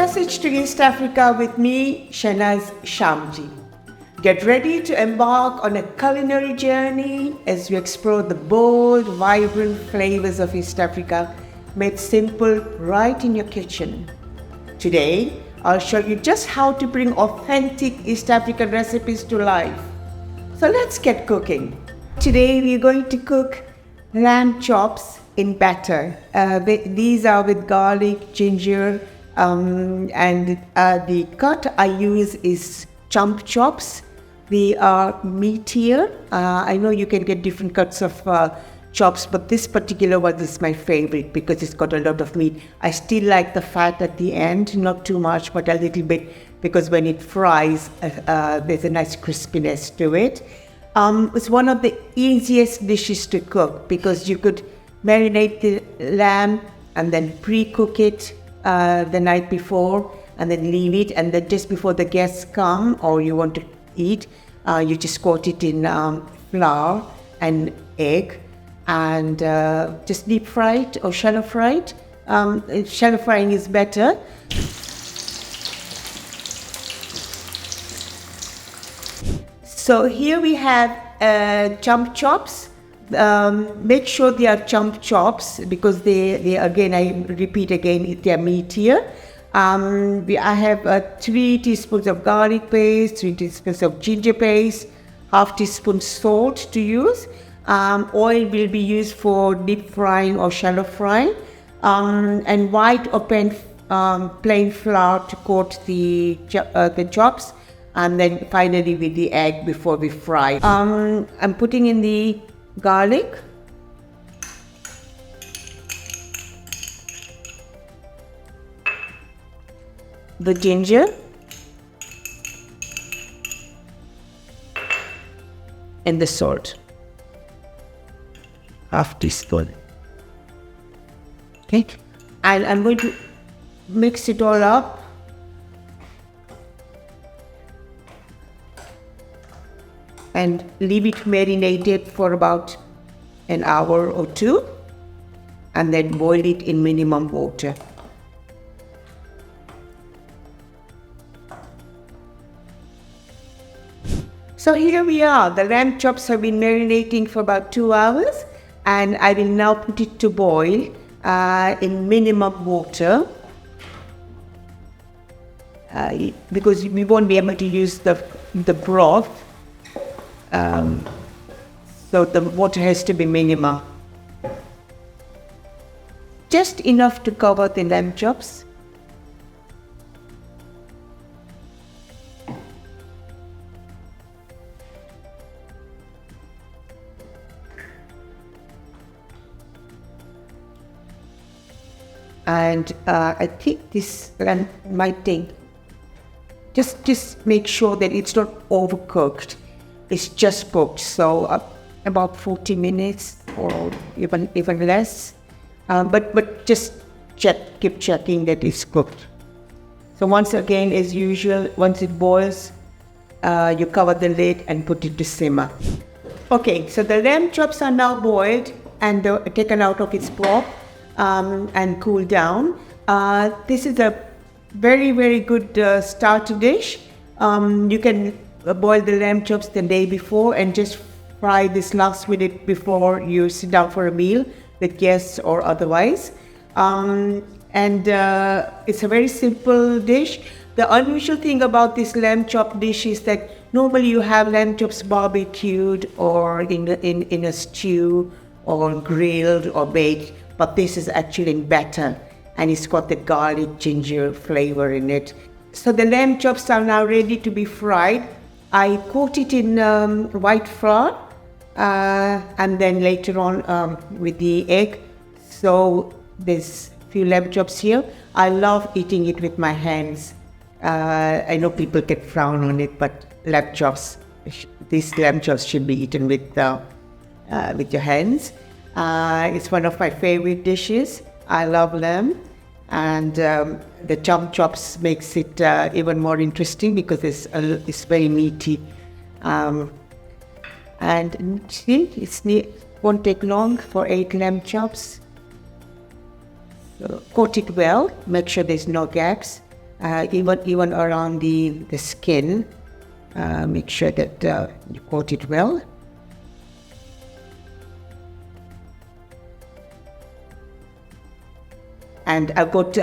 passage to East Africa with me, Shenaz Shamji. Get ready to embark on a culinary journey as we explore the bold, vibrant flavors of East Africa, made simple right in your kitchen. Today, I'll show you just how to bring authentic East African recipes to life. So let's get cooking. Today, we're going to cook lamb chops in batter. These are with garlic, ginger, and the cut I use is chump chops. They are meatier. I know you can get different cuts of chops, but this particular one is my favorite because it's got a lot of meat. I still like the fat at the end, not too much, but a little bit, because when it fries, there's a nice crispiness to it. It's one of the easiest dishes to cook because you could marinate the lamb and then pre-cook it the night before and then leave it, and then just before the guests come or you want to eat, you just coat it in flour and egg and just deep fry it or shallow fry it. Shallow frying is better. So here we have chump chops. Make sure they are chump chops because they again, I repeat again, they are meatier. I have 3 teaspoons of garlic paste, 3 teaspoons of ginger paste, half teaspoon salt to use. Oil will be used for deep frying or shallow frying, and white or plain flour to coat the chops, and then finally with the egg before we fry. I'm putting in the garlic, the ginger, and the salt, half teaspoon. Okay, and I'm going to mix it all up. And leave it marinated for about an hour or 2, and then boil it in minimum water. So here we are. The lamb chops have been marinating for about 2 hours, and I will now put it to boil in minimum water because we won't be able to use the broth. So the water has to be minimum. Just enough to cover the lamb chops. And I think this lamb might take, just make sure that it's not overcooked. It's just cooked, so about 40 minutes or even less. But just keep checking that it's cooked. So once again, as usual, once it boils, you cover the lid and put it to simmer. Okay, so the lamb chops are now boiled and taken out of its broth and cooled down. This is a very, very good starter dish. You can boil the lamb chops the day before and just fry this last minute before you sit down for a meal with guests or otherwise. It's a very simple dish. The unusual thing about this lamb chop dish is that normally you have lamb chops barbecued or in a stew or grilled or baked, but this is actually in batter and it's got the garlic ginger flavor in it. So the lamb chops are now ready to be fried. I coat it in white flour and then later on with the egg. So there's a few lamb chops here. I love eating it with my hands. I know people can frown on it, but lamb chops, these lamb chops should be eaten with your hands. It's one of my favorite dishes. I love lamb. And the chump chops makes it even more interesting because it's very meaty. And see, it won't take long for 8 lamb chops. So coat it well, make sure there's no gaps, even around the skin. Make sure that you coat it well. And I've got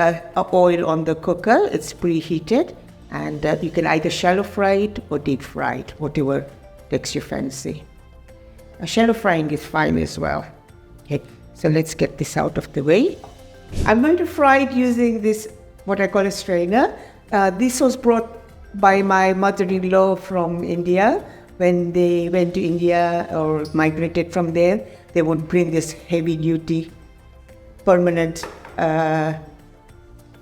oil on the cooker. It's preheated, and you can either shallow fry it or deep fry it, whatever takes your fancy. Shallow frying is fine as well. Okay, so let's get this out of the way. I'm going to fry it using this, what I call a strainer. This was brought by my mother-in-law from India. When they went to India or migrated from there, they would bring this heavy-duty, permanent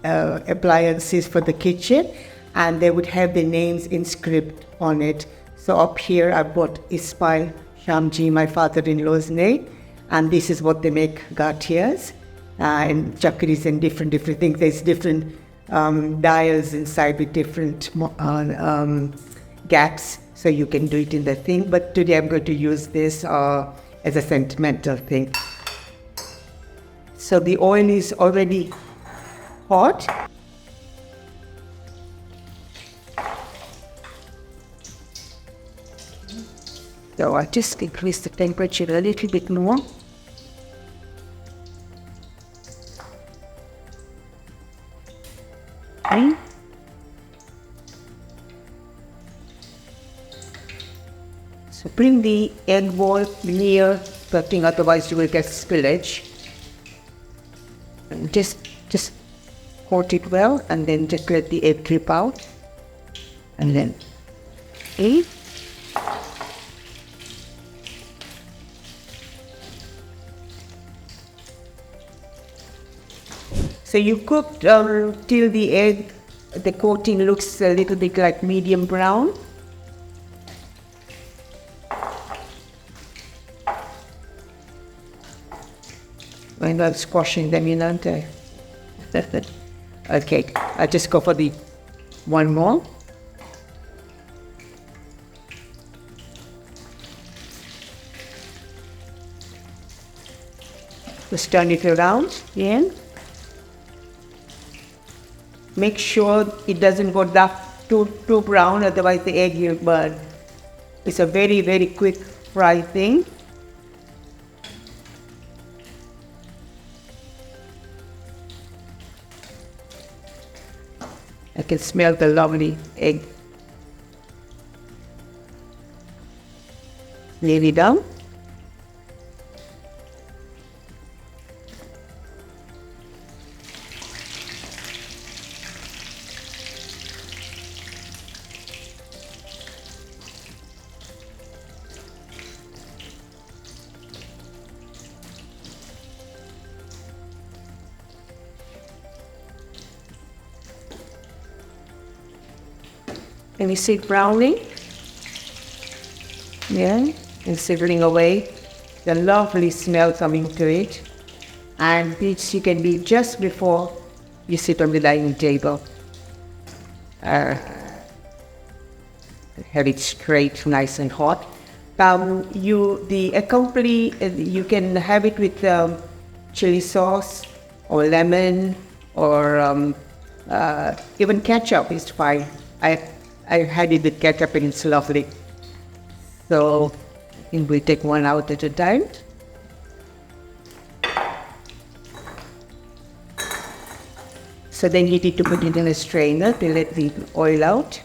appliances for the kitchen, and they would have the names inscribed on it. So up here I've got Ismail Shamji, my father-in-law's name, and this is what they make gatias and chakris and different things. There's different dials inside with different gaps, so you can do it in the thing. But today I'm going to use this as a sentimental thing. So the oil is already hot. So I just increase the temperature a little bit more. Okay. So bring the egg ball near the thing, otherwise you will get spillage. And just coat it well, and then just let the egg drip out, and then eat. So you cook till the coating looks a little bit like medium brown. When I'm squashing them in, aren't I? Okay, I'll just go for the one more. Just turn it around again. Make sure it doesn't go too brown, otherwise the egg will burn. It's a very, very quick fry thing. I can smell the lovely egg. Nearly done. Can you see it browning? Yeah, and sizzling away. The lovely smell coming to it. And this you can be just before you sit on the dining table. Have it straight, nice and hot. You can have it with chili sauce or lemon or even ketchup is fine. I had it with ketchup and it's lovely. So I think we'll take one out at a time. So then you need to put it in a strainer to let the oil out.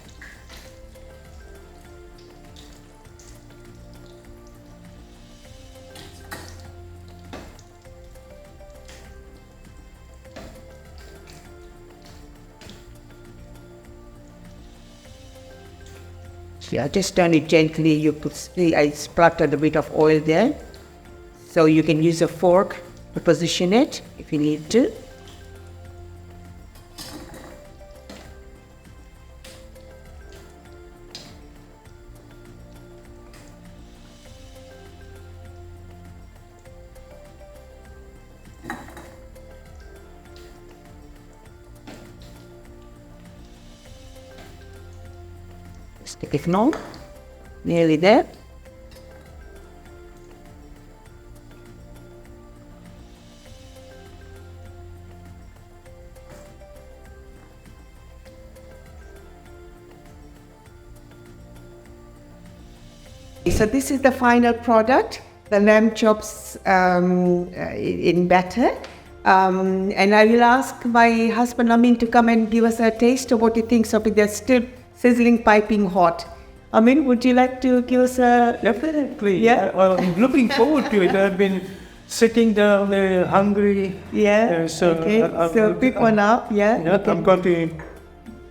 Yeah, just turn it gently. You could see I splattered a bit of oil there. So you can use a fork to position it if you need to. Stick it on, nearly there. So this is the final product, the lamb chops in batter. And I will ask my husband Amin to come and give us a taste of what he thinks of it. They're still sizzling, piping hot. Amin, would you like to give us a... Definitely. Yeah. I'm looking forward to it. I've been sitting down there hungry. Yeah. So pick one up. Yeah. I'm going to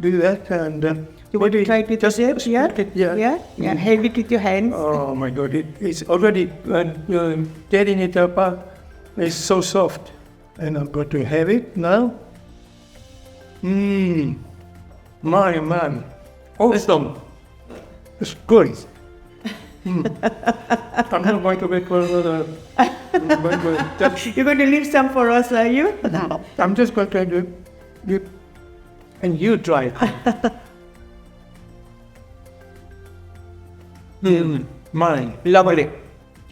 do that and... you want to try it with your dish? Yeah. Hold it with your hands. Oh my God! It's already getting it up. It's so soft, and I'm going to have it now. My man, awesome! It's good. I'm not going to make another. You're going to leave some for us, are you? I'm just going to do it, and you try it. Mine. Lovely.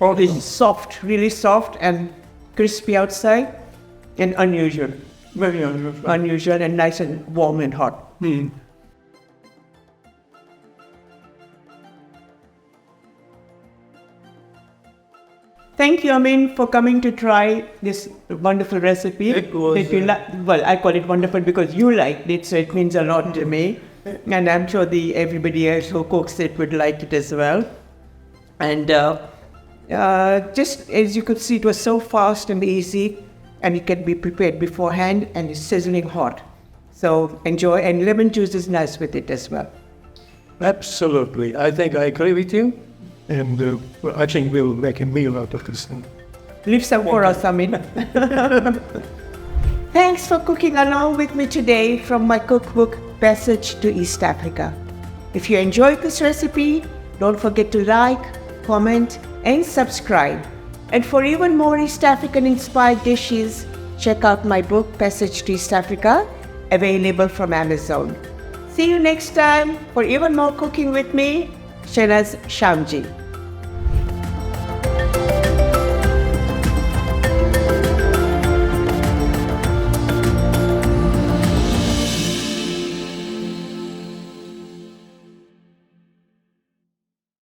Oh, It's soft, really soft and crispy outside and unusual. very unusual. Unusual and nice and warm and hot. Thank you, Amin, for coming to try this wonderful recipe. It was, well, I call it wonderful because you liked it, so it means a lot to me. And I'm sure everybody else who cooks it would like it as well. And just as you could see, it was so fast and easy, and it can be prepared beforehand, and it's sizzling hot. So enjoy, and lemon juice is nice with it as well. Absolutely. I think I agree with you. And I think we'll make a meal out of this. Leave some for us, Amin. Thanks for cooking along with me today from my cookbook, Passage to East Africa. If you enjoyed this recipe, don't forget to like, comment, and subscribe. And for even more East African inspired dishes, check out my book, Passage to East Africa, available from Amazon. See you next time for even more cooking with me, Shenaz, Shamji.